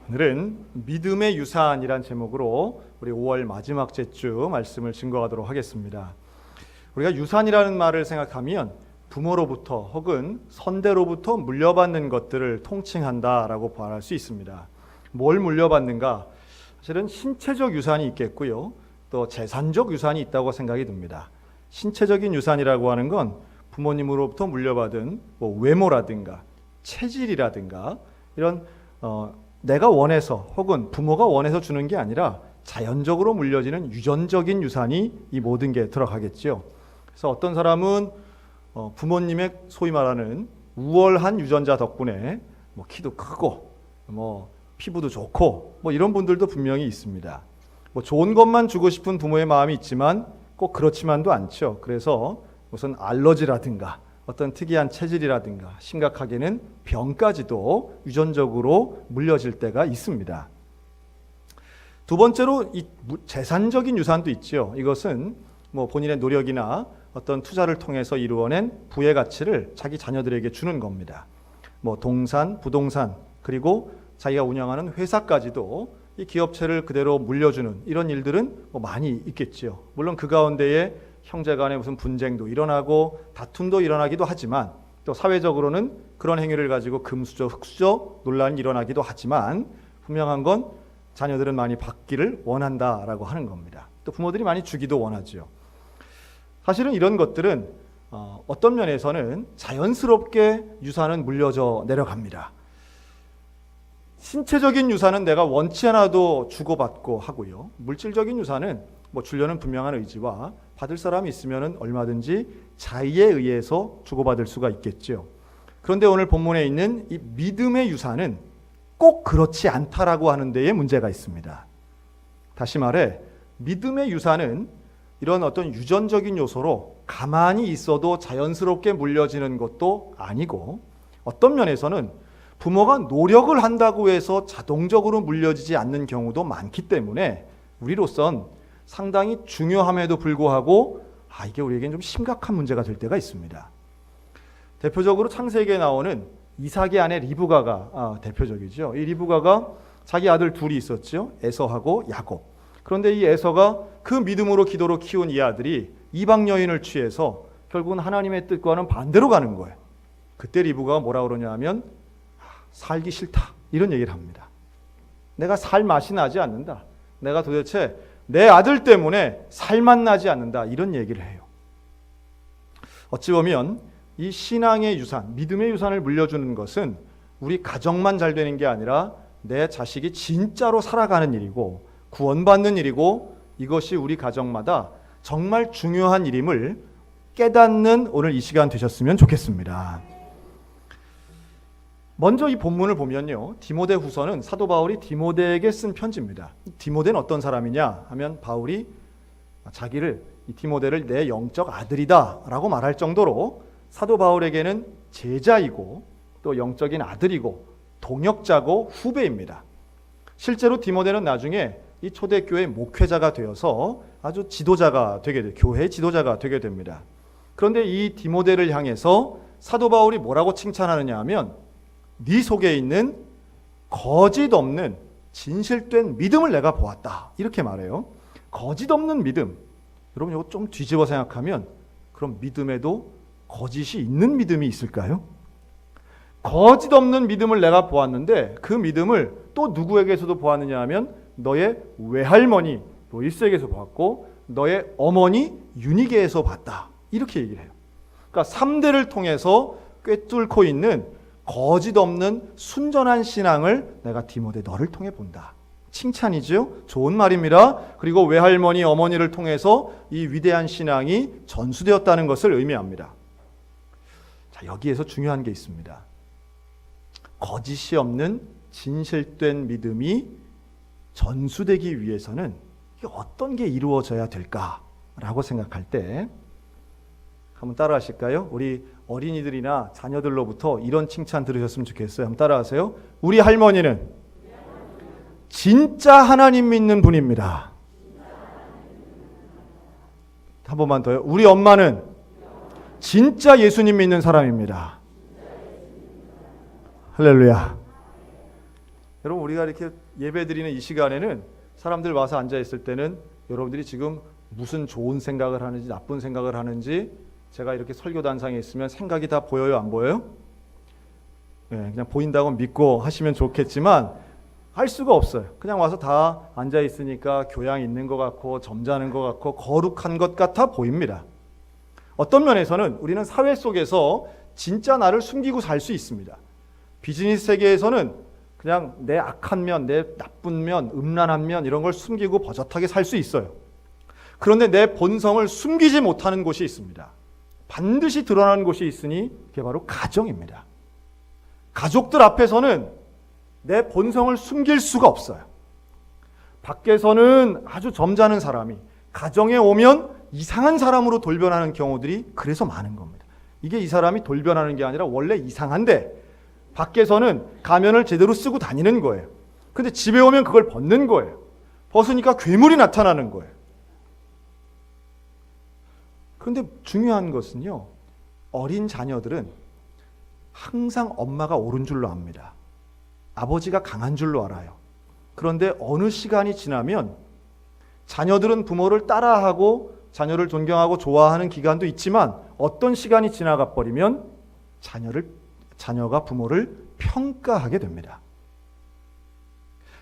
오늘은 믿음의 유산이란 제목으로 우리 5월 마지막 제주 말씀을 증거하도록 하겠습니다. 우리가 유산이라는 말을 생각하면 부모로부터 혹은 선대로부터 물려받는 것들을 통칭한다라고 말할 수 있습니다. 뭘 물려받는가? 사실은 신체적 유산이 있겠고요. 또 재산적 유산이 있다고 생각이 듭니다. 신체적인 유산이라고 하는 건 부모님으로부터 물려받은 외모라든가 체질이라든가 이런 내가 원해서 혹은 부모가 원해서 주는 게 아니라 자연적으로 물려지는 유전적인 유산이 이 모든 게 들어가겠죠. 그래서 어떤 사람은 부모님의 소위 말하는 우월한 유전자 덕분에 키도 크고 피부도 좋고 이런 분들도 분명히 있습니다. 좋은 것만 주고 싶은 부모의 마음이 있지만 꼭 그렇지만도 않죠. 그래서 무슨 알러지라든가 어떤 특이한 체질이라든가 심각하게는 병까지도 유전적으로 물려질 때가 있습니다. 두 번째로 이 재산적인 유산도 있죠. 이것은 본인의 노력이나 어떤 투자를 통해서 이루어낸 부의 가치를 자기 자녀들에게 주는 겁니다. 동산, 부동산, 그리고 자기가 운영하는 회사까지도 이 기업체를 그대로 물려주는 이런 일들은 많이 있겠죠. 물론 그 가운데에 형제 간에 무슨 분쟁도 일어나고 다툼도 일어나기도 하지만 또 사회적으로는 그런 행위를 가지고 금수저, 흑수저 논란이 일어나기도 하지만 분명한 건 자녀들은 많이 받기를 원한다라고 하는 겁니다. 또 부모들이 많이 주기도 원하죠. 사실은 이런 것들은 어떤 면에서는 자연스럽게 유산은 물려져 내려갑니다. 신체적인 유산은 내가 원치 않아도 주고받고 하고요. 물질적인 유산은 주려는 분명한 의지와 받을 사람이 있으면 얼마든지 자의에 의해서 주고받을 수가 있겠죠. 그런데 오늘 본문에 있는 이 믿음의 유산은 꼭 그렇지 않다라고 하는 데에 문제가 있습니다. 다시 말해 믿음의 유산은 이런 어떤 유전적인 요소로 가만히 있어도 자연스럽게 물려지는 것도 아니고 어떤 면에서는 부모가 노력을 한다고 해서 자동적으로 물려지지 않는 경우도 많기 때문에 우리로선 상당히 중요함에도 불구하고 이게 우리에겐 좀 심각한 문제가 될 때가 있습니다. 대표적으로 창세기에 나오는 이삭의 아내 리브가가 대표적이죠. 이 리브가가 자기 아들 둘이 있었죠. 에서하고 야곱. 그런데 이 에서가 그 믿음으로 기도로 키운 이 아들이 이방 여인을 취해서 결국은 하나님의 뜻과는 반대로 가는 거예요. 그때 리브가가 뭐라 그러냐 하면 살기 싫다 이런 얘기를 합니다. 내가 살 맛이 나지 않는다. 내가 도대체 내 아들 때문에 살맛 나지 않는다 이런 얘기를 해요. 어찌 보면 이 신앙의 유산, 믿음의 유산을 물려주는 것은 우리 가정만 잘 되는 게 아니라 내 자식이 진짜로 살아가는 일이고 구원받는 일이고 이것이 우리 가정마다 정말 중요한 일임을 깨닫는 오늘 이 시간 되셨으면 좋겠습니다. 먼저 이 본문을 보면요. 디모데 후서는 사도 바울이 디모데에게 쓴 편지입니다. 디모데는 어떤 사람이냐 하면 바울이 자기를 이 디모데를 내 영적 아들이다 라고 말할 정도로 사도 바울에게는 제자이고 또 영적인 아들이고 동역자고 후배입니다. 실제로 디모데는 나중에 이 초대교회 목회자가 되어서 아주 지도자가 되게 돼요. 교회 지도자가 되게 됩니다. 그런데 이 디모데를 향해서 사도 바울이 뭐라고 칭찬하느냐 하면 네 속에 있는 거짓 없는 진실된 믿음을 내가 보았다. 이렇게 말해요. 거짓 없는 믿음. 여러분 이거 좀 뒤집어 생각하면 그럼 믿음에도 거짓이 있는 믿음이 있을까요? 거짓 없는 믿음을 내가 보았는데 그 믿음을 또 누구에게서도 보았느냐 하면 너의 외할머니 로이스에게서 보았고 너의 어머니 유니게에서 봤다. 이렇게 얘기를 해요. 그러니까 3대를 통해서 꿰뚫고 있는 거짓 없는 순전한 신앙을 내가 디모데 너를 통해 본다. 칭찬이죠. 좋은 말입니다. 그리고 외할머니, 어머니를 통해서 이 위대한 신앙이 전수되었다는 것을 의미합니다. 자, 여기에서 중요한 게 있습니다. 거짓이 없는 진실된 믿음이 전수되기 위해서는 이게 어떤 게 이루어져야 될까라고 생각할 때 한번 따라 하실까요? 우리 어린이들이나 자녀들로부터 이런 칭찬 들으셨으면 좋겠어요. 한번 따라 하세요. 우리 할머니는 진짜 하나님 믿는 분입니다. 한 번만 더요. 우리 엄마는 진짜 예수님 믿는 사람입니다. 할렐루야. 여러분, 우리가 이렇게 예배 드리는 이 시간에는 사람들 와서 앉아 있을 때는 여러분들이 지금 무슨 좋은 생각을 하는지 나쁜 생각을 하는지 제가 이렇게 설교단상에 있으면 생각이 다 보여요, 안 보여요? 네, 그냥 보인다고 믿고 하시면 좋겠지만 할 수가 없어요. 그냥 와서 다 앉아 있으니까 교양 있는 것 같고 점잖은 것 같고 거룩한 것 같아 보입니다. 어떤 면에서는 우리는 사회 속에서 진짜 나를 숨기고 살 수 있습니다. 비즈니스 세계에서는 그냥 내 악한 면, 내 나쁜 면, 음란한 면 이런 걸 숨기고 버젓하게 살 수 있어요. 그런데 내 본성을 숨기지 못하는 곳이 있습니다. 반드시 드러나는 곳이 있으니 그게 바로 가정입니다. 가족들 앞에서는 내 본성을 숨길 수가 없어요. 밖에서는 아주 점잖은 사람이 가정에 오면 이상한 사람으로 돌변하는 경우들이 그래서 많은 겁니다. 이게 이 사람이 돌변하는 게 아니라 원래 이상한데 밖에서는 가면을 제대로 쓰고 다니는 거예요. 근데 집에 오면 그걸 벗는 거예요. 벗으니까 괴물이 나타나는 거예요. 그런데 중요한 것은요, 어린 자녀들은 항상 엄마가 옳은 줄로 압니다. 아버지가 강한 줄로 알아요. 그런데 어느 시간이 지나면 자녀들은 부모를 따라하고 자녀를 존경하고 좋아하는 기간도 있지만 어떤 시간이 지나가 버리면 자녀가 부모를 평가하게 됩니다.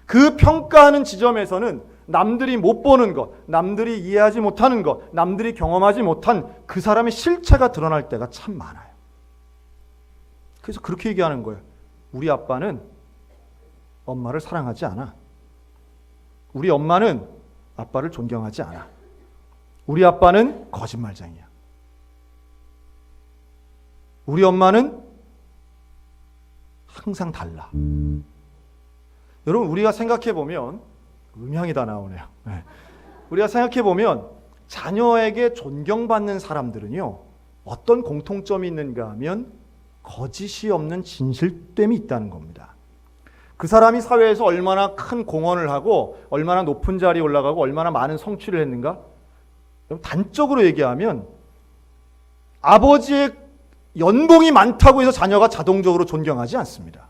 그 평가하는 지점에서는 남들이 못 보는 것, 남들이 이해하지 못하는 것, 남들이 경험하지 못한 그 사람의 실체가 드러날 때가 참 많아요. 그래서 그렇게 얘기하는 거예요. 우리 아빠는 엄마를 사랑하지 않아. 우리 엄마는 아빠를 존경하지 않아. 우리 아빠는 거짓말쟁이야. 우리 엄마는 항상 달라. 여러분, 우리가 생각해보면 음향이 다 나오네요. 네. 우리가 생각해보면 자녀에게 존경받는 사람들은요, 어떤 공통점이 있는가 하면 거짓이 없는 진실됨이 있다는 겁니다. 그 사람이 사회에서 얼마나 큰 공헌을 하고 얼마나 높은 자리에 올라가고 얼마나 많은 성취를 했는가? 단적으로 얘기하면 아버지의 연봉이 많다고 해서 자녀가 자동적으로 존경하지 않습니다.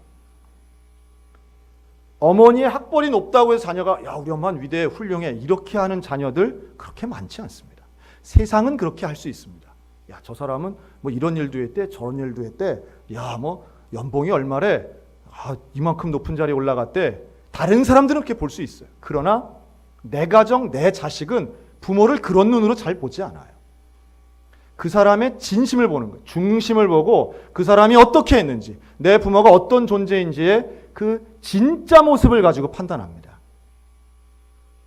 어머니의 학벌이 높다고 해서 자녀가 야, 우리 엄마는 위대해, 훌륭해 이렇게 하는 자녀들 그렇게 많지 않습니다. 세상은 그렇게 할 수 있습니다. 야, 저 사람은 뭐 이런 일도 했대, 저런 일도 했대. 야, 뭐 연봉이 얼마래? 아, 이만큼 높은 자리에 올라갔대. 다른 사람들은 그렇게 볼 수 있어요. 그러나 내 가정, 내 자식은 부모를 그런 눈으로 잘 보지 않아요. 그 사람의 진심을 보는 거예요. 중심을 보고 그 사람이 어떻게 했는지, 내 부모가 어떤 존재인지의 그 진짜 모습을 가지고 판단합니다.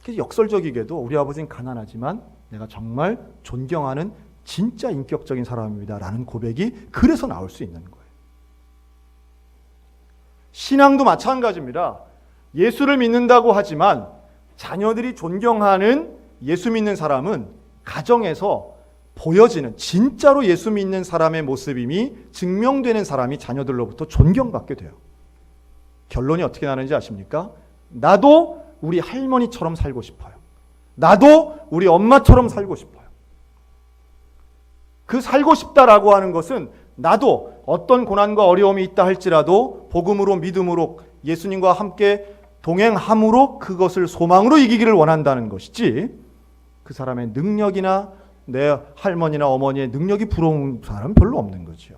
그래서 역설적이게도 우리 아버지는 가난하지만 내가 정말 존경하는 진짜 인격적인 사람입니다 라는 고백이 그래서 나올 수 있는 거예요. 신앙도 마찬가지입니다. 예수를 믿는다고 하지만 자녀들이 존경하는 예수 믿는 사람은 가정에서 보여지는 진짜로 예수 믿는 사람의 모습임이 증명되는 사람이 자녀들로부터 존경받게 돼요. 결론이 어떻게 나는지 아십니까? 나도 우리 할머니처럼 살고 싶어요. 나도 우리 엄마처럼 살고 싶어요. 그 살고 싶다라고 하는 것은 나도 어떤 고난과 어려움이 있다 할지라도 복음으로 믿음으로 예수님과 함께 동행함으로 그것을 소망으로 이기기를 원한다는 것이지, 그 사람의 능력이나 내 할머니나 어머니의 능력이 부러운 사람은 별로 없는 거죠.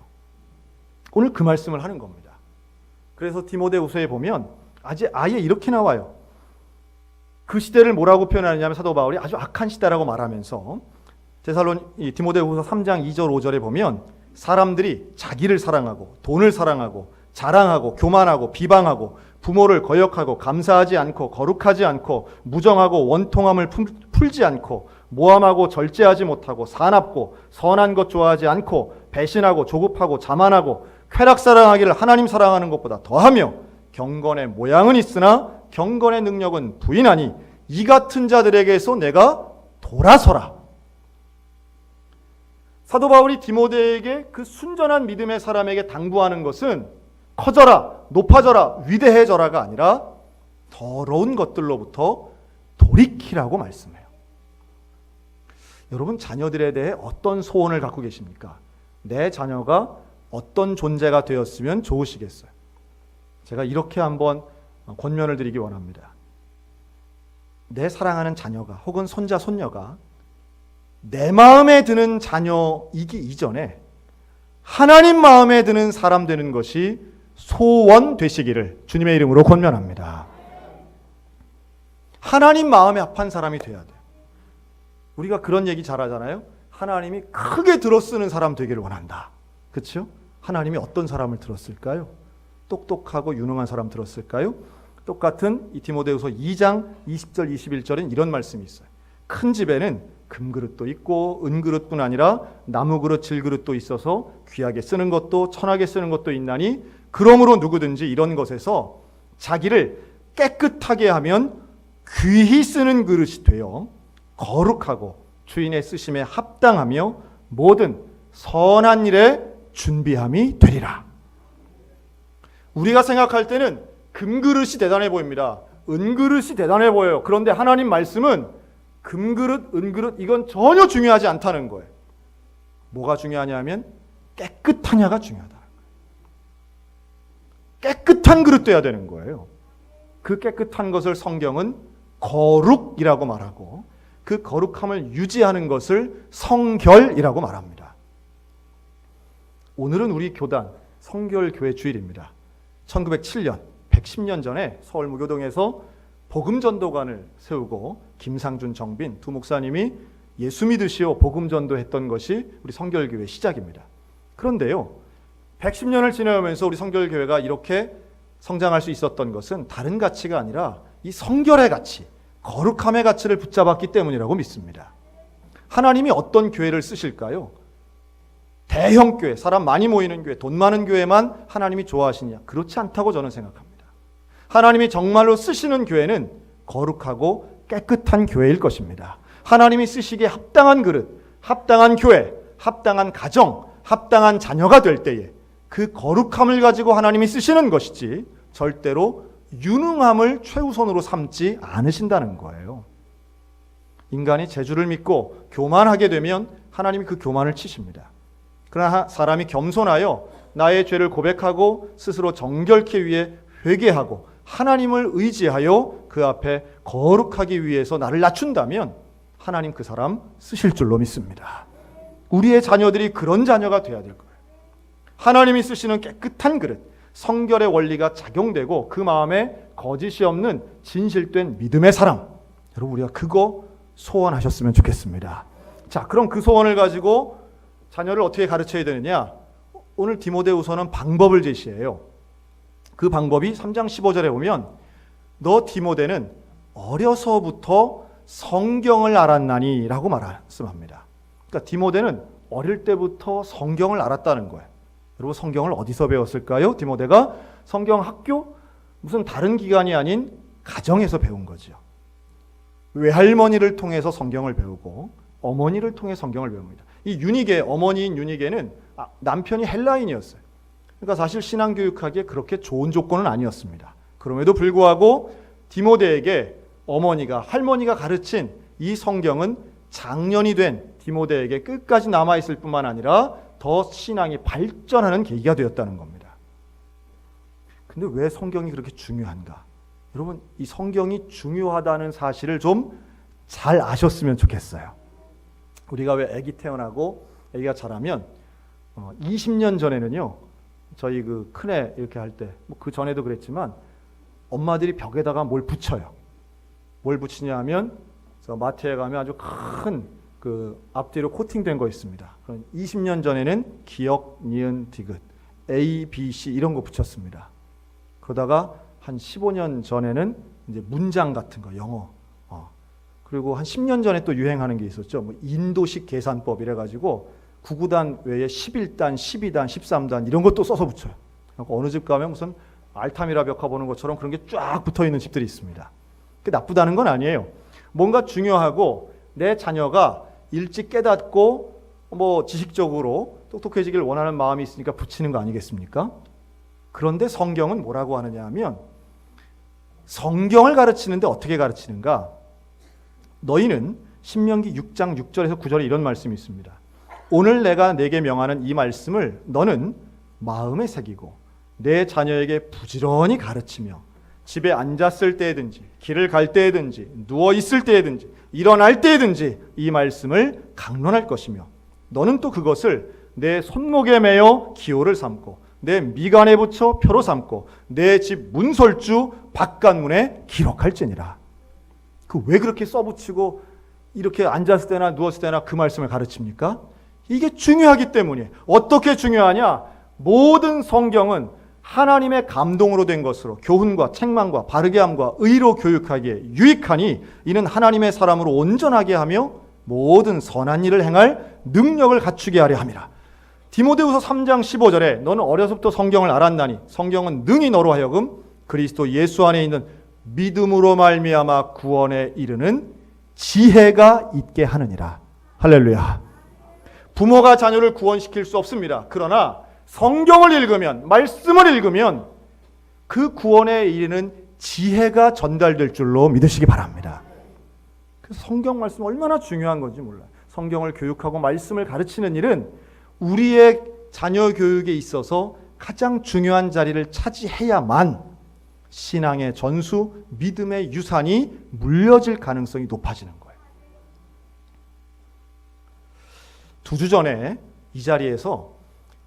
오늘 그 말씀을 하는 겁니다. 그래서 디모데후서에 보면 아예 이렇게 나와요. 그 시대를 뭐라고 표현하느냐면 사도 바울이 아주 악한 시대라고 말하면서 디모데후서 3장 2절 5절에 보면 사람들이 자기를 사랑하고 돈을 사랑하고 자랑하고 교만하고 비방하고 부모를 거역하고 감사하지 않고 거룩하지 않고 무정하고 원통함을 풀지 않고 모함하고 절제하지 못하고 사납고 선한 것 좋아하지 않고 배신하고 조급하고 자만하고 쾌락 사랑하기를 하나님 사랑하는 것보다 더하며 경건의 모양은 있으나 경건의 능력은 부인하니 이 같은 자들에게서 내가 돌아서라. 사도 바울이 디모데에게 그 순전한 믿음의 사람에게 당부하는 것은 커져라, 높아져라, 위대해져라가 아니라 더러운 것들로부터 돌이키라고 말씀해요. 여러분, 자녀들에 대해 어떤 소원을 갖고 계십니까? 내 자녀가 어떤 존재가 되었으면 좋으시겠어요? 제가 이렇게 한번 권면을 드리기 원합니다. 내 사랑하는 자녀가 혹은 손자, 손녀가 내 마음에 드는 자녀이기 이전에 하나님 마음에 드는 사람 되는 것이 소원되시기를 주님의 이름으로 권면합니다. 하나님 마음에 합한 사람이 돼야 돼요. 우리가 그런 얘기 잘 하잖아요. 하나님이 크게 들어쓰는 사람 되기를 원한다. 그렇죠? 하나님이 어떤 사람을 들었을까요? 똑똑하고 유능한 사람 들었을까요? 똑같은 이 디모데후서 2장 20절 21절엔 이런 말씀이 있어요. 큰 집에는 금그릇도 있고 은그릇뿐 아니라 나무그릇, 질그릇도 있어서 귀하게 쓰는 것도 천하게 쓰는 것도 있나니 그러므로 누구든지 이런 것에서 자기를 깨끗하게 하면 귀히 쓰는 그릇이 되어 거룩하고 주인의 쓰심에 합당하며 모든 선한 일에 준비함이 되리라. 우리가 생각할 때는 금그릇이 대단해 보입니다. 은그릇이 대단해 보여요. 그런데 하나님 말씀은 금그릇, 은그릇 이건 전혀 중요하지 않다는 거예요. 뭐가 중요하냐면 깨끗하냐가 중요하다. 깨끗한 그릇 돼야 되는 거예요. 그 깨끗한 것을 성경은 거룩이라고 말하고 그 거룩함을 유지하는 것을 성결이라고 말합니다. 오늘은 우리 교단 성결교회 주일입니다. 1907년 110년 전에 서울 무교동에서 복음전도관을 세우고 김상준, 정빈 두 목사님이 예수 믿으시오 복음전도했던 것이 우리 성결교회 시작입니다. 그런데요, 110년을 지나면서 우리 성결교회가 이렇게 성장할 수 있었던 것은 다른 가치가 아니라 이 성결의 가치, 거룩함의 가치를 붙잡았기 때문이라고 믿습니다. 하나님이 어떤 교회를 쓰실까요? 대형 교회, 사람 많이 모이는 교회, 돈 많은 교회만 하나님이 좋아하시냐? 그렇지 않다고 저는 생각합니다. 하나님이 정말로 쓰시는 교회는 거룩하고 깨끗한 교회일 것입니다. 하나님이 쓰시기에 합당한 그릇, 합당한 교회, 합당한 가정, 합당한 자녀가 될 때에 그 거룩함을 가지고 하나님이 쓰시는 것이지 절대로 유능함을 최우선으로 삼지 않으신다는 거예요. 인간이 재주를 믿고 교만하게 되면 하나님이 그 교만을 치십니다. 그러나 사람이 겸손하여 나의 죄를 고백하고 스스로 정결케 위해 회개하고 하나님을 의지하여 그 앞에 거룩하기 위해서 나를 낮춘다면 하나님 그 사람 쓰실 줄로 믿습니다. 우리의 자녀들이 그런 자녀가 돼야 될 거예요. 하나님이 쓰시는 깨끗한 그릇, 성결의 원리가 작용되고 그 마음에 거짓이 없는 진실된 믿음의 사람. 여러분 우리가 그거 소원하셨으면 좋겠습니다. 자, 그럼 그 소원을 가지고 자녀를 어떻게 가르쳐야 되느냐? 오늘 디모데후서는 방법을 제시해요. 그 방법이 3장 15절에 보면 너 디모데는 어려서부터 성경을 알았나니 라고 말씀합니다. 그러니까 디모데는 어릴 때부터 성경을 알았다는 거예요. 여러분 성경을 어디서 배웠을까요? 디모데가 성경 학교? 무슨 다른 기관이 아닌 가정에서 배운 거죠. 외할머니를 통해서 성경을 배우고 어머니를 통해 성경을 배웁니다. 이 유니게, 어머니인 유니게는 남편이 헬라인이었어요. 그러니까 사실 신앙교육하기에 그렇게 좋은 조건은 아니었습니다. 그럼에도 불구하고 디모데에게 어머니가, 할머니가 가르친 이 성경은 장년이 된 디모데에게 끝까지 남아있을 뿐만 아니라 더 신앙이 발전하는 계기가 되었다는 겁니다. 근데 왜 성경이 그렇게 중요한가? 여러분 이 성경이 중요하다는 사실을 좀 잘 아셨으면 좋겠어요. 우리가 왜 아기 태어나고 아기가 자라면 20년 전에는요, 저희 그 큰애 이렇게 할 때, 그 전에도 그랬지만 엄마들이 벽에다가 뭘 붙여요. 뭘 붙이냐 하면 마트에 가면 아주 큰 그 앞뒤로 코팅된 거 있습니다. 20년 전에는 기역, 니은, 디귿, A, B, C 이런 거 붙였습니다. 그러다가 한 15년 전에는 이제 문장 같은 거, 영어. 그리고 한 10년 전에 또 유행하는 게 있었죠. 뭐 인도식 계산법 이래가지고 9구단 외에 11단, 12단, 13단 이런 것도 써서 붙여요. 어느 집 가면 무슨 알타미라 벽화 보는 것처럼 그런 게 쫙 붙어 있는 집들이 있습니다. 그게 나쁘다는 건 아니에요. 뭔가 중요하고 내 자녀가 일찍 깨닫고 뭐 지식적으로 똑똑해지길 원하는 마음이 있으니까 붙이는 거 아니겠습니까? 그런데 성경은 뭐라고 하느냐 하면 성경을 가르치는데 어떻게 가르치는가? 너희는 신명기 6장 6절에서 9절에 이런 말씀이 있습니다. 오늘 내가 내게 명하는 이 말씀을 너는 마음에 새기고 내 자녀에게 부지런히 가르치며 집에 앉았을 때든지 길을 갈 때든지 누워 있을 때든지 일어날 때든지 이 말씀을 강론할 것이며 너는 또 그것을 내 손목에 매어 기호를 삼고 내 미간에 붙여 표로 삼고 내 집 문설주 바깥문에 기록할지니라. 그 왜 그렇게 써붙이고 이렇게 앉았을 때나 누웠을 때나 그 말씀을 가르칩니까? 이게 중요하기 때문이에요. 어떻게 중요하냐? 모든 성경은 하나님의 감동으로 된 것으로 교훈과 책망과 바르게함과 의로 교육하기에 유익하니 이는 하나님의 사람으로 온전하게 하며 모든 선한 일을 행할 능력을 갖추게 하려 함이라. 디모데후서 3장 15절에 너는 어려서부터 성경을 알았나니 성경은 능히 너로 하여금 그리스도 예수 안에 있는 믿음으로 말미암아 구원에 이르는 지혜가 있게 하느니라. 할렐루야. 부모가 자녀를 구원시킬 수 없습니다. 그러나 성경을 읽으면, 말씀을 읽으면 그 구원에 이르는 지혜가 전달될 줄로 믿으시기 바랍니다. 그래서 성경 말씀 얼마나 중요한 건지 몰라요. 성경을 교육하고 말씀을 가르치는 일은 우리의 자녀 교육에 있어서 가장 중요한 자리를 차지해야만 신앙의 전수, 믿음의 유산이 물려질 가능성이 높아지는 거예요. 2주 전에 이 자리에서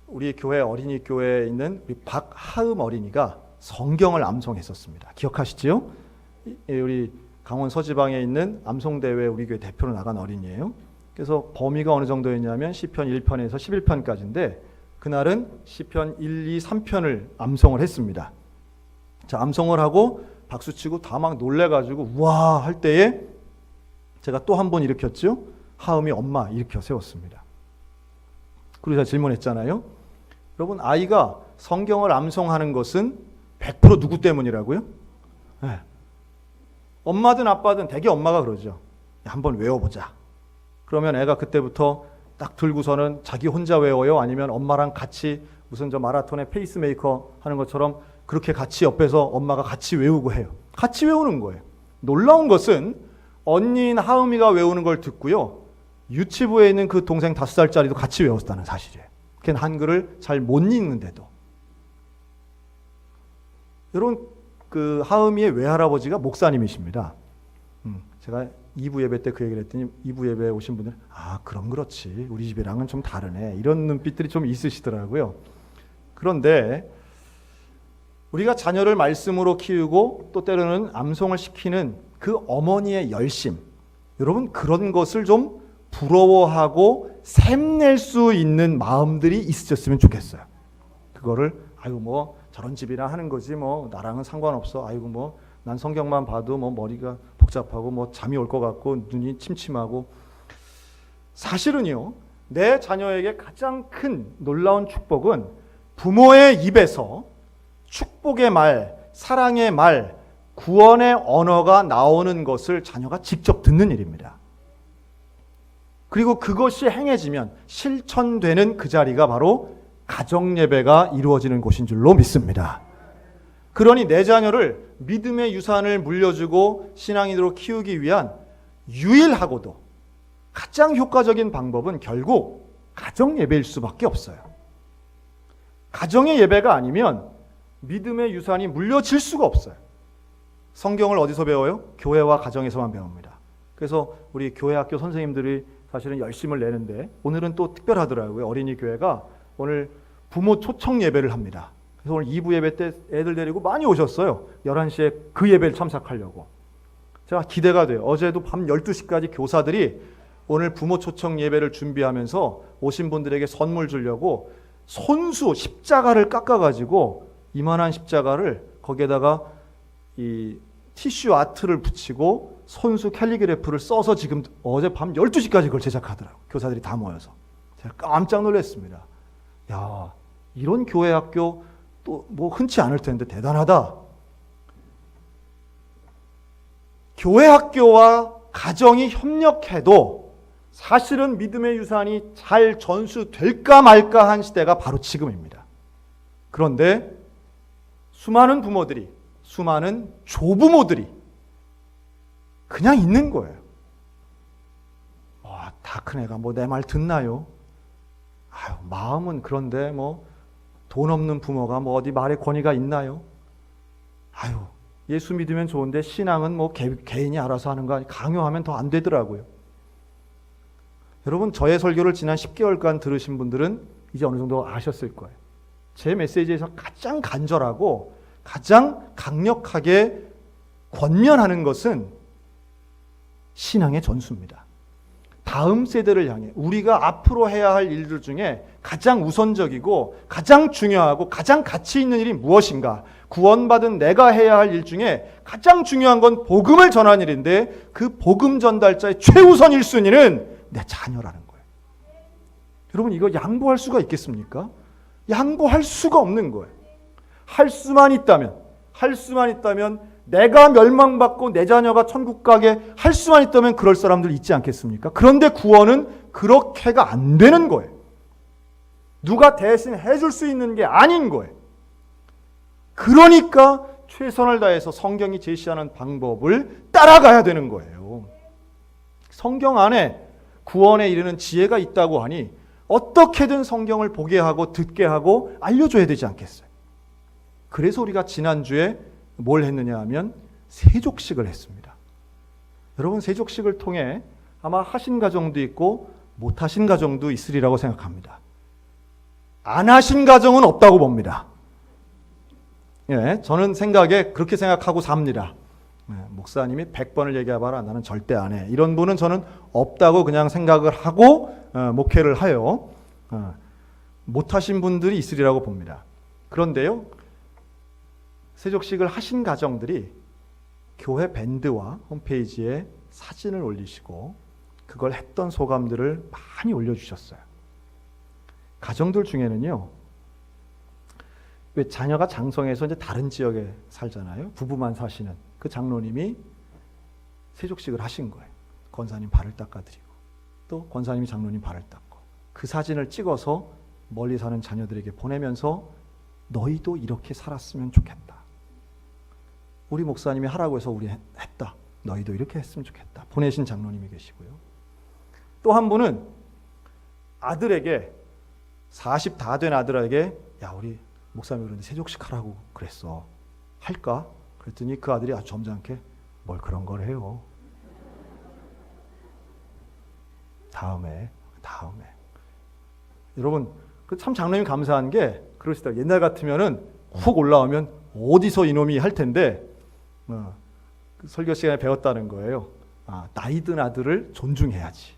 우리 교회 어린이 교회에 있는 우리 박하음 어린이가 성경을 암송했었습니다. 기억하시지요? 우리 강원 서지방에 있는 암송대회 우리 교회 대표로 나간 어린이에요. 그래서 범위가 어느 정도였냐면 시편 1편에서 11편까지인데 그날은 시편 1, 2, 3편을 암송을 했습니다. 자, 암송을 하고 박수치고 다 막 놀래가지고 우와 할 때에 제가 또 한 번 일으켰죠. 하음이 엄마 일으켜 세웠습니다. 그리고 제가 질문했잖아요. 여러분, 아이가 성경을 암송하는 것은 100% 누구 때문이라고요? 네. 엄마든 아빠든 대개 엄마가 그러죠. 한번 외워보자. 그러면 애가 그때부터 딱 들고서는 자기 혼자 외워요? 아니면 엄마랑 같이 무슨 저 마라톤의 페이스메이커 하는 것처럼 그렇게 같이 옆에서 엄마가 같이 외우고 해요. 같이 외우는 거예요. 놀라운 것은 언니인 하음이가 외우는 걸 듣고요. 유치부에 있는 그 동생 5살짜리도 같이 외웠다는 사실이에요. 걔는 한글을 잘 못 읽는데도. 여러분, 그 하음이의 외할아버지가 목사님이십니다. 제가 2부 예배 때 그 얘기를 했더니 2부 예배에 오신 분들은 아, 그럼 그렇지. 우리 집이랑은 좀 다르네. 이런 눈빛들이 좀 있으시더라고요. 그런데 우리가 자녀를 말씀으로 키우고 또 때로는 암송을 시키는 그 어머니의 열심, 여러분 그런 것을 좀 부러워하고 샘낼 수 있는 마음들이 있으셨으면 좋겠어요. 그거를 아이고 뭐 저런 집이나 하는 거지 뭐 나랑은 상관없어. 아이고 뭐 난 성경만 봐도 뭐 머리가 복잡하고 뭐 잠이 올 것 같고 눈이 침침하고. 사실은요, 내 자녀에게 가장 큰 놀라운 축복은 부모의 입에서 축복의 말, 사랑의 말, 구원의 언어가 나오는 것을 자녀가 직접 듣는 일입니다. 그리고 그것이 행해지면 실천되는 그 자리가 바로 가정예배가 이루어지는 곳인 줄로 믿습니다. 그러니 내 자녀를 믿음의 유산을 물려주고 신앙인으로 키우기 위한 유일하고도 가장 효과적인 방법은 결국 가정예배일 수밖에 없어요. 가정의 예배가 아니면 믿음의 유산이 물려질 수가 없어요. 성경을 어디서 배워요? 교회와 가정에서만 배웁니다. 그래서 우리 교회 학교 선생님들이 사실은 열심을 내는데 오늘은 또 특별하더라고요. 어린이 교회가 오늘 부모 초청 예배를 합니다. 그래서 오늘 2부 예배 때 애들 데리고 많이 오셨어요. 11시에 그 예배를 참석하려고. 제가 기대가 돼요. 어제도 밤 12시까지 교사들이 오늘 부모 초청 예배를 준비하면서 오신 분들에게 선물 주려고 손수 십자가를 깎아가지고 이만한 십자가를 거기에다가 이 티슈 아트를 붙이고 손수 캘리그래프를 써서 지금 어젯밤 12시까지 그걸 제작하더라고요. 교사들이 다 모여서. 제가 깜짝 놀랐습니다. 야, 이런 교회 학교 또 뭐 흔치 않을 텐데 대단하다. 교회 학교와 가정이 협력해도 사실은 믿음의 유산이 잘 전수될까 말까 한 시대가 바로 지금입니다. 그런데 수많은 부모들이, 수많은 조부모들이 그냥 있는 거예요. 다 큰 애가 뭐 내 말 듣나요? 아유, 마음은 그런데 뭐 돈 없는 부모가 뭐 어디 말의 권위가 있나요? 아유, 예수 믿으면 좋은데 신앙은 뭐 개인이 알아서 하는 거 아니, 강요하면 더 안 되더라고요. 여러분, 저의 설교를 지난 10개월간 들으신 분들은 이제 어느 정도 아셨을 거예요. 제 메시지에서 가장 간절하고 가장 강력하게 권면하는 것은 신앙의 전수입니다. 다음 세대를 향해 우리가 앞으로 해야 할 일들 중에 가장 우선적이고 가장 중요하고 가장 가치 있는 일이 무엇인가? 구원받은 내가 해야 할 일 중에 가장 중요한 건 복음을 전하는 일인데 그 복음 전달자의 최우선 1순위는 내 자녀라는 거예요. 여러분, 이거 양보할 수가 있겠습니까? 양보할 수가 없는 거예요. 할 수만 있다면 내가 멸망받고 내 자녀가 천국 가게 할 수만 있다면 그럴 사람들 있지 않겠습니까? 그런데 구원은 그렇게가 안 되는 거예요. 누가 대신 해줄 수 있는 게 아닌 거예요. 그러니까 최선을 다해서 성경이 제시하는 방법을 따라가야 되는 거예요. 성경 안에 구원에 이르는 지혜가 있다고 하니 어떻게든 성경을 보게 하고 듣게 하고 알려줘야 되지 않겠어요? 그래서 우리가 지난주에 뭘 했느냐 하면 세족식을 했습니다. 여러분, 세족식을 통해 아마 하신 가정도 있고 못 하신 가정도 있으리라고 생각합니다. 안 하신 가정은 없다고 봅니다. 예, 저는 그렇게 생각하고 삽니다. 목사님이 100번을 얘기해봐라, 나는 절대 안 해. 이런 분은 저는 없다고 그냥 생각을 하고 목회를 해요. 못하신 분들이 있으리라고 봅니다. 그런데요, 세족식을 하신 가정들이 교회 밴드와 홈페이지에 사진을 올리시고 그걸 했던 소감들을 많이 올려주셨어요. 가정들 중에는요, 왜 자녀가 장성해서 이제 다른 지역에 살잖아요. 부부만 사시는 그 장로님이 세족식을 하신 거예요. 권사님 발을 닦아드리고 또 권사님이 장로님 발을 닦고 그 사진을 찍어서 멀리 사는 자녀들에게 보내면서 너희도 이렇게 살았으면 좋겠다. 우리 목사님이 하라고 해서 우리 했다. 너희도 이렇게 했으면 좋겠다. 보내신 장로님이 계시고요. 또 한 분은 아들에게 40 다 된 아들에게 야, 우리 목사님이 그런데 세족식 하라고 그랬어. 할까? 그랬더니 그 아들이 아주 점잖게 뭘 그런 걸 해요. 다음에. 여러분, 참 장로님 감사한 게 그러시더라고요. 옛날 같으면은 훅 올라오면 어디서 이놈이 할 텐데 그 설교 시간에 배웠다는 거예요. 나이 든 아들을 존중해야지.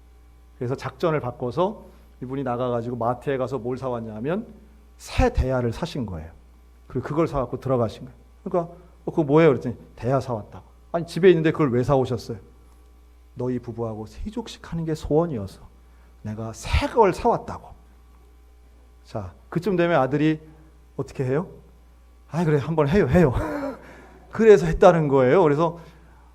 그래서 작전을 바꿔서 이분이 나가가지고 마트에 가서 뭘 사왔냐면 새 대야를 사신 거예요. 그리고 그걸 사갖고 들어가신 거예요. 그러니까 그거 뭐예요? 그랬더니 대야 사왔다고. 아니, 집에 있는데 그걸 왜 사오셨어요? 너희 부부하고 세족식 하는 게 소원이어서 내가 새 걸 사왔다고. 자, 그쯤 되면 아들이 어떻게 해요? 그래, 한번 해요. 그래서 했다는 거예요. 그래서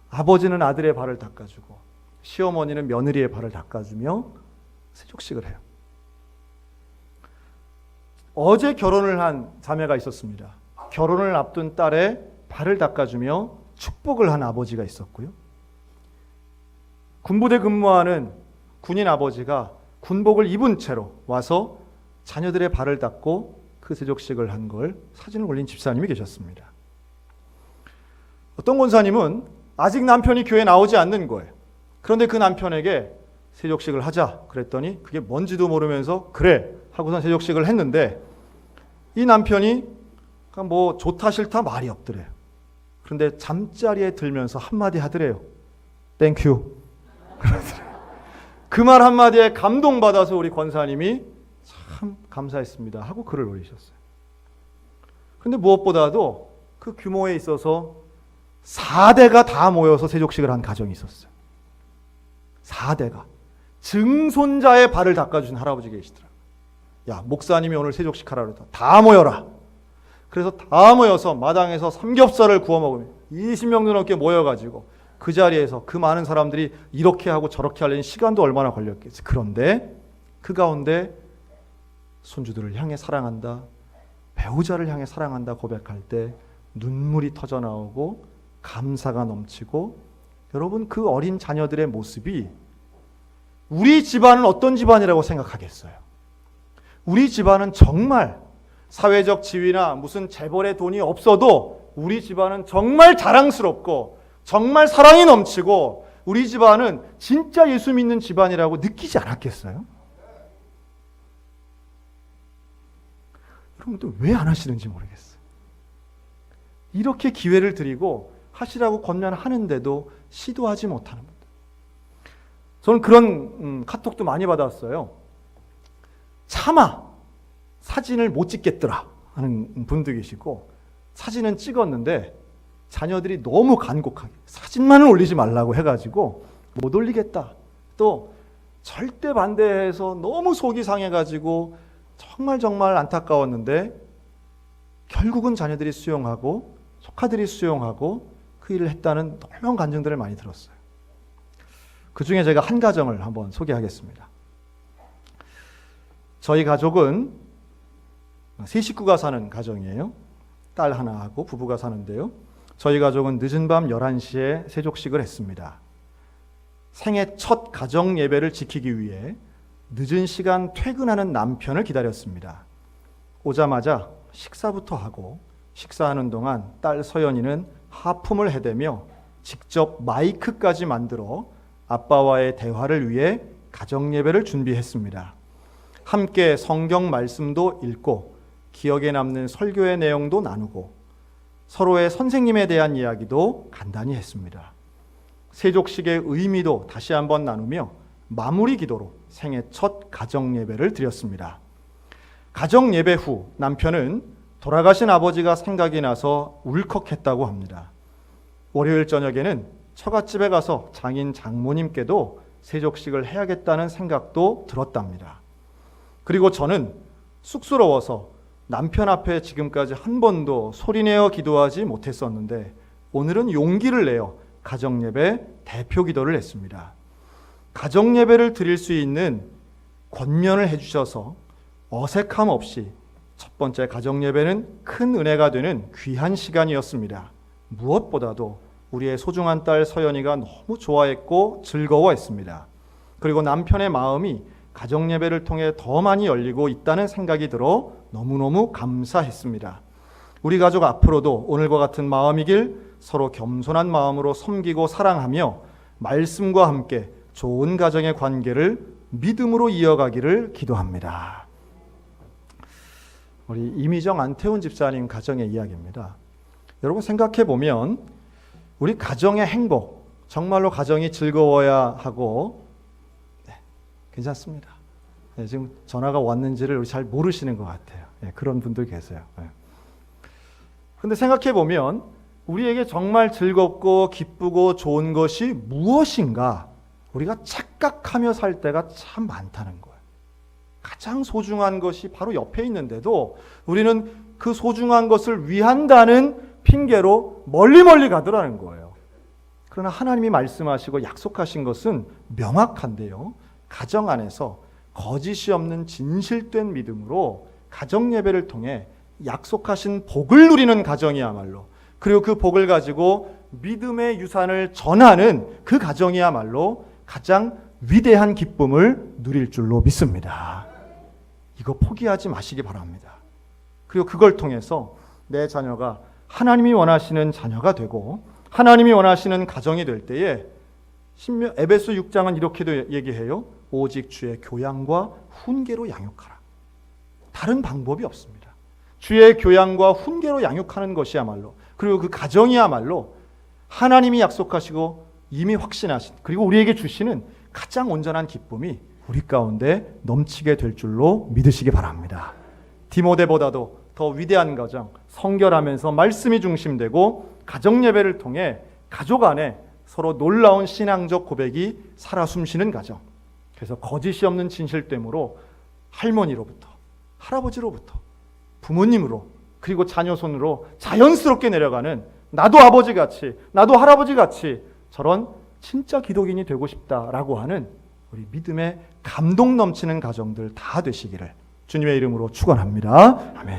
아버지는 아들의 발을 닦아주고 시어머니는 며느리의 발을 닦아주며 세족식을 해요. 어제 결혼을 한 자매가 있었습니다. 결혼을 앞둔 딸의 발을 닦아주며 축복을 한 아버지가 있었고요. 군부대 근무하는 군인 아버지가 군복을 입은 채로 와서 자녀들의 발을 닦고 그 세족식을 한 걸 사진을 올린 집사님이 계셨습니다. 어떤 권사님은 아직 남편이 교회에 나오지 않는 거예요. 그런데 그 남편에게 세족식을 하자 그랬더니 그게 뭔지도 모르면서 그래 하고선 세족식을 했는데 이 남편이 뭐 좋다 싫다 말이 없더래요. 그런데 잠자리에 들면서 한마디 하더래요. 땡큐. 그 말 한마디에 감동받아서 우리 권사님이 참 감사했습니다 하고 글을 올리셨어요. 그런데 무엇보다도 그 규모에 있어서 4대가 다 모여서 세족식을 한 가정이 있었어요. 4대가. 증손자의 발을 닦아준 할아버지 계시더라고요. 야, 목사님이 오늘 세족식 하라 그랬다. 다 모여라. 그래서 다 모여서 마당에서 삼겹살을 구워 먹으며 20명도 넘게 모여가지고 그 자리에서 그 많은 사람들이 이렇게 하고 저렇게 하려니 시간도 얼마나 걸렸겠지. 그런데 그 가운데 손주들을 향해 사랑한다, 배우자를 향해 사랑한다 고백할 때 눈물이 터져 나오고 감사가 넘치고, 여러분 그 어린 자녀들의 모습이 우리 집안은 어떤 집안이라고 생각하겠어요? 우리 집안은 정말 사회적 지위나 무슨 재벌의 돈이 없어도 우리 집안은 정말 자랑스럽고 정말 사랑이 넘치고 우리 집안은 진짜 예수 믿는 집안이라고 느끼지 않았겠어요? 여러분들 왜 안 하시는지 모르겠어요. 이렇게 기회를 드리고 하시라고 권면하는데도 시도하지 못하는 분들. 저는 그런 카톡도 많이 받았어요. 차마 사진을 못 찍겠더라 하는 분도 계시고, 사진은 찍었는데 자녀들이 너무 간곡하게 사진만은 올리지 말라고 해가지고 못 올리겠다. 또 절대 반대해서 너무 속이 상해가지고 정말 안타까웠는데 결국은 자녀들이 수용하고 조카들이 수용하고 그 일을 했다는 놀라운 간증들을 많이 들었어요. 그 중에 제가 한 가정을 한번 소개하겠습니다. 저희 가족은 세 식구가 사는 가정이에요. 딸 하나하고 부부가 사는데요. 저희 가족은 늦은 밤 11시에 세족식을 했습니다. 생애 첫 가정 예배를 지키기 위해 늦은 시간 퇴근하는 남편을 기다렸습니다. 오자마자 식사부터 하고 식사하는 동안 딸 서연이는 하품을 해대며 직접 마이크까지 만들어 아빠와의 대화를 위해 가정 예배를 준비했습니다. 함께 성경 말씀도 읽고 기억에 남는 설교의 내용도 나누고 서로의 선생님에 대한 이야기도 간단히 했습니다. 세족식의 의미도 다시 한번 나누며 마무리 기도로 생애 첫 가정 예배를 드렸습니다. 가정 예배 후 남편은 돌아가신 아버지가 생각이 나서 울컥했다고 합니다. 월요일 저녁에는 처갓집에 가서 장인 장모님께도 세족식을 해야겠다는 생각도 들었답니다. 그리고 저는 쑥스러워서 남편 앞에 지금까지 한 번도 소리내어 기도하지 못했었는데 오늘은 용기를 내어 가정예배 대표 기도를 했습니다. 가정예배를 드릴 수 있는 권면을 해주셔서 어색함 없이 첫 번째 가정예배는 큰 은혜가 되는 귀한 시간이었습니다. 무엇보다도 우리의 소중한 딸 서연이가 너무 좋아했고 즐거워했습니다. 그리고 남편의 마음이 가정예배를 통해 더 많이 열리고 있다는 생각이 들어 너무너무 감사했습니다. 우리 가족 앞으로도 오늘과 같은 마음이길 서로 겸손한 마음으로 섬기고 사랑하며 말씀과 함께 좋은 가정의 관계를 믿음으로 이어가기를 기도합니다. 우리 이미정 안태훈 집사님 가정의 이야기입니다. 여러분 생각해 보면 우리 가정의 행복, 정말로 가정이 즐거워야 하고 괜찮습니다. 지금 전화가 왔는지를 우리 잘 모르시는 것 같아요. 그런 분들 계세요. 그런데 생각해 보면 우리에게 정말 즐겁고 기쁘고 좋은 것이 무엇인가 우리가 착각하며 살 때가 참 많다는 거예요. 가장 소중한 것이 바로 옆에 있는데도 우리는 그 소중한 것을 위한다는 핑계로 멀리 가더라는 거예요. 그러나 하나님이 말씀하시고 약속하신 것은 명확한데요. 가정 안에서 거짓이 없는 진실된 믿음으로 가정 예배를 통해 약속하신 복을 누리는 가정이야말로, 그리고 그 복을 가지고 믿음의 유산을 전하는 그 가정이야말로 가장 위대한 기쁨을 누릴 줄로 믿습니다. 이거 포기하지 마시기 바랍니다. 그리고 그걸 통해서 내 자녀가 하나님이 원하시는 자녀가 되고 하나님이 원하시는 가정이 될 때에 에베소 6장은 이렇게도 얘기해요. 오직 주의 교양과 훈계로 양육하라. 다른 방법이 없습니다. 주의 교양과 훈계로 양육하는 것이야말로, 그리고 그 가정이야말로 하나님이 약속하시고 이미 확신하신, 그리고 우리에게 주시는 가장 온전한 기쁨이 우리 가운데 넘치게 될 줄로 믿으시기 바랍니다. 디모데보다도 더 위대한 가정, 성결하면서 말씀이 중심되고 가정 예배를 통해 가족 안에 서로 놀라운 신앙적 고백이 살아 숨쉬는 가정. 그래서 거짓이 없는 진실됨으로 할머니로부터, 할아버지로부터, 부모님으로, 그리고 자녀 손으로 자연스럽게 내려가는 나도 아버지같이, 나도 할아버지같이 저런 진짜 기독인이 되고 싶다라고 하는 우리 믿음의 감동 넘치는 가정들 다 되시기를 주님의 이름으로 축원합니다. 아멘.